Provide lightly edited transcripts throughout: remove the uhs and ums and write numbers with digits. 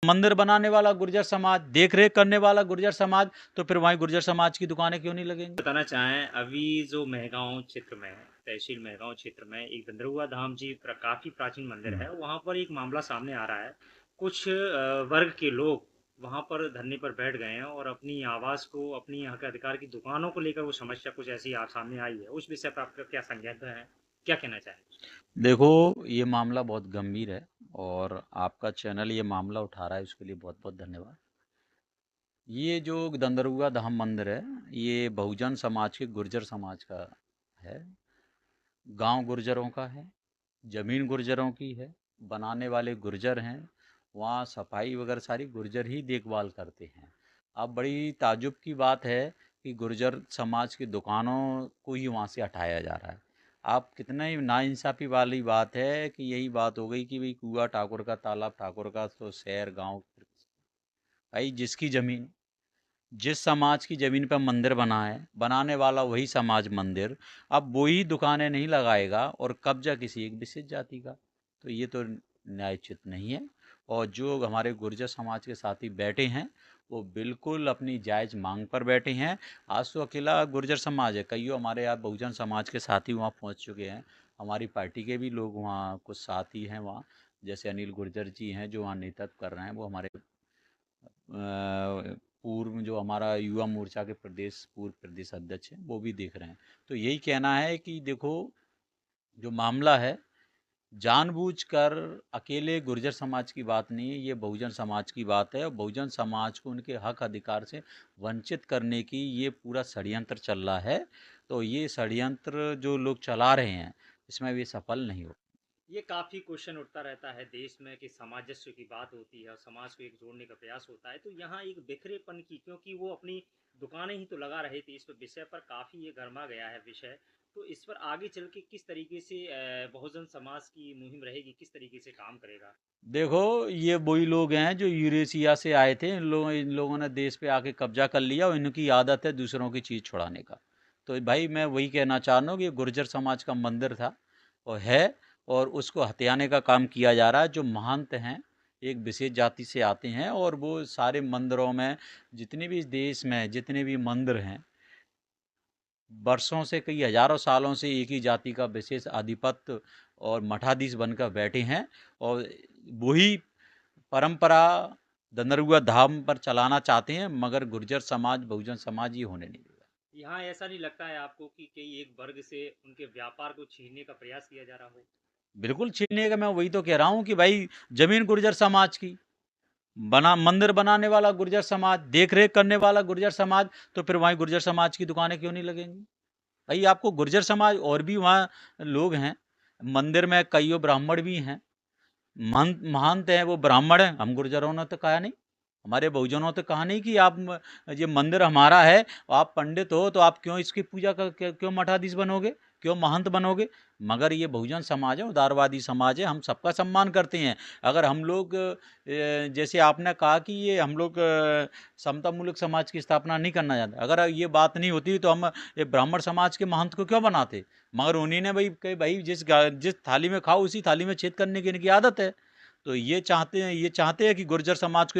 मंदिर बनाने वाला गुर्जर समाज, देख रेख करने वाला गुर्जर समाज, तो फिर वहीं गुर्जर समाज की दुकानें क्यों नहीं लगेंगी? बताना चाहें अभी जो मेहगांव क्षेत्र में है, तहसील मेहगांव क्षेत्र में एक दंदरुआ धाम जी काफ़ी प्राचीन मंदिर है। वहाँ पर एक मामला सामने आ रहा है। कुछ वर्ग के लोग वहाँ पर धरने पर बैठ गए हैं और अपनी आवाज़ को, अपनी यहाँ के अधिकार की दुकानों को लेकर वो समस्या कुछ ऐसी आप सामने आई है। उस विषय पर आपका क्या संज्ञान है? क्या कहना चाहें? देखो, ये मामला बहुत गंभीर है और आपका चैनल ये मामला उठा रहा है, उसके लिए बहुत-बहुत धन्यवाद। ये जो दंदरुआ धाम मंदिर है, ये बहुजन समाज के गुर्जर समाज का है। गांव गुर्जरों का है, ज़मीन गुर्जरों की है, बनाने वाले गुर्जर हैं, वहाँ सफाई वगैरह सारी गुर्जर ही देखभाल करते हैं। अब बड़ी ताज्जुब की बात है कि गुर्जर समाज की दुकानों को ही वहाँ से हटाया जा रहा है। आप कितना ही नाइंसाफ़ी वाली बात है कि यही बात हो गई कि भई कुआँ ठाकुर का, तालाब ठाकुर का, तो शहर गाँव भाई जिसकी ज़मीन, जिस समाज की ज़मीन पे मंदिर बना है, बनाने वाला वही समाज मंदिर, अब वही दुकानें नहीं लगाएगा और कब्जा किसी एक विशेष जाति का, तो ये तो न्यायोचित नहीं है। और जो हमारे गुर्जर समाज के साथी बैठे हैं, वो बिल्कुल अपनी जायज़ मांग पर बैठे हैं। आज तो अकेला गुर्जर समाज है, कईयों हमारे यहाँ बहुजन समाज के साथी वहाँ पहुँच चुके हैं। हमारी पार्टी के भी लोग वहाँ कुछ साथी हैं वहाँ, जैसे अनिल गुर्जर जी हैं जो वहाँ नेतृत्व कर रहे हैं, वो हमारे पूर्व जो हमारा युवा मोर्चा के पूर्व प्रदेश अध्यक्ष हैं, वो भी देख रहे हैं। तो यही कहना है कि देखो, जो मामला है, जानबूझकर अकेले गुर्जर समाज की बात नहीं है, ये बहुजन समाज की बात है और बहुजन समाज को उनके हक अधिकार से वंचित करने की ये पूरा षड्यंत्र चल रहा है। तो ये षड्यंत्र जो लोग चला रहे हैं, इसमें वे सफल नहीं हो। ये काफ़ी क्वेश्चन उठता रहता है देश में कि सामंजस्य की बात होती है और समाज को एक जोड़ने का प्रयास होता है, तो यहाँ एक बिखरेपन की, क्योंकि वो अपनी दुकानें ही तो लगा रहे थे, इस पर विषय पर काफ़ी ये गर्मा गया है विषय। तो इस पर आगे चल के किस तरीके से बहुजन समाज की मुहिम रहेगी, किस तरीके से काम करेगा? देखो, ये वही लोग हैं जो यूरेशिया से आए थे। इन लोगों ने देश पे आके कब्जा कर लिया और इनकी आदत है दूसरों की चीज़ छुड़ाने का। तो भाई मैं वही कहना चाह रहा हूँ कि ये गुर्जर समाज का मंदिर था और है, और उसको हथियाने का काम किया जा रहा है। जो महंत हैं, एक विशेष जाति से आते हैं और वो सारे मंदिरों में, जितने भी इस देश में जितने भी मंदिर हैं, वर्षों से, कई हजारों सालों से एक ही जाति का विशेष आधिपत्य और मठाधीश बनकर बैठे हैं और वही परंपरा दंदरुआ धाम पर चलाना चाहते हैं, मगर गुर्जर समाज, बहुजन समाज ये होने नहीं देगा। यहाँ ऐसा नहीं लगता है आपको कि कई एक वर्ग से उनके व्यापार को छीनने का प्रयास किया जा रहा हो? बिल्कुल छीनने का, मैं वही तो कह रहा हूँ कि भाई जमीन गुर्जर समाज की, बना मंदिर बनाने वाला गुर्जर समाज, देख रेख करने वाला गुर्जर समाज, तो फिर वहीं गुर्जर समाज की दुकानें क्यों नहीं लगेंगी? भाई आपको गुर्जर समाज और भी वहाँ लोग हैं, मंदिर में कईयों ब्राह्मण भी हैं, महंत महंत हैं, वो ब्राह्मण हैं। हम गुर्जरों ने तो कहा नहीं, हमारे बहुजनों ने तो कहा नहीं कि आप ये मंदिर हमारा है, आप पंडित हो तो आप क्यों इसकी पूजा कर, क्यों मठाधीश बनोगे, क्यों महंत बनोगे? मगर ये बहुजन समाज है, उदारवादी समाज है, हम सबका सम्मान करते हैं। अगर हम लोग जैसे आपने कहा कि ये हम लोग समतामूलक समाज की स्थापना नहीं करना चाहते, अगर ये बात नहीं होती तो हम ये ब्राह्मण समाज के महंत को क्यों बनाते? मगर उन्हीं ने भाई कही भाई जिस थाली में खाओ उसी थाली में छेद करने की इनकी आदत है। तो ये चाहते हैं कि गुर्जर समाज को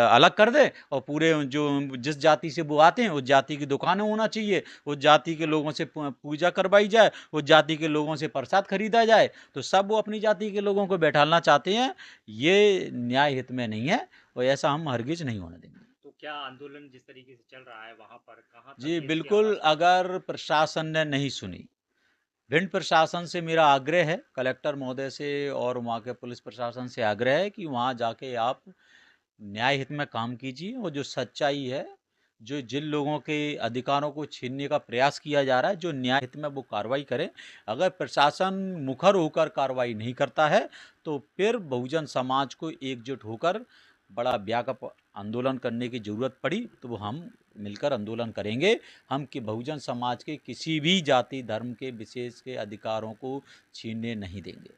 अलग कर दे और पूरे जो जिस जाति से वो आते हैं उस जाति की दुकानें होना चाहिए, उस जाति के लोगों से पूजा करवाई जाए, उस जाति के लोगों से प्रसाद खरीदा जाए, तो सब वो अपनी जाति के लोगों को बैठाना चाहते हैं। ये न्याय हित में नहीं है और ऐसा हम हरगिज नहीं होने देंगे। तो क्या आंदोलन जिस तरीके से चल रहा है वहाँ पर, कहाँ तक जी ये इसकी बिल्कुल, आवाज़ पहुँचेगी? अगर प्रशासन ने नहीं सुनी, भिंड प्रशासन से मेरा आग्रह है, कलेक्टर महोदय से और वहाँ के पुलिस प्रशासन से आग्रह है कि वहाँ जाके आप न्याय हित में काम कीजिए और जो सच्चाई है, जो जिन लोगों के अधिकारों को छीनने का प्रयास किया जा रहा है, जो न्याय हित में वो कार्रवाई करें। अगर प्रशासन मुखर होकर कार्रवाई नहीं करता है, तो फिर बहुजन समाज को एकजुट होकर बड़ा व्यापक आंदोलन करने की ज़रूरत पड़ी तो वो हम मिलकर आंदोलन करेंगे। हम कि बहुजन समाज के किसी भी जाति धर्म के विशेष के अधिकारों को छीनने नहीं देंगे।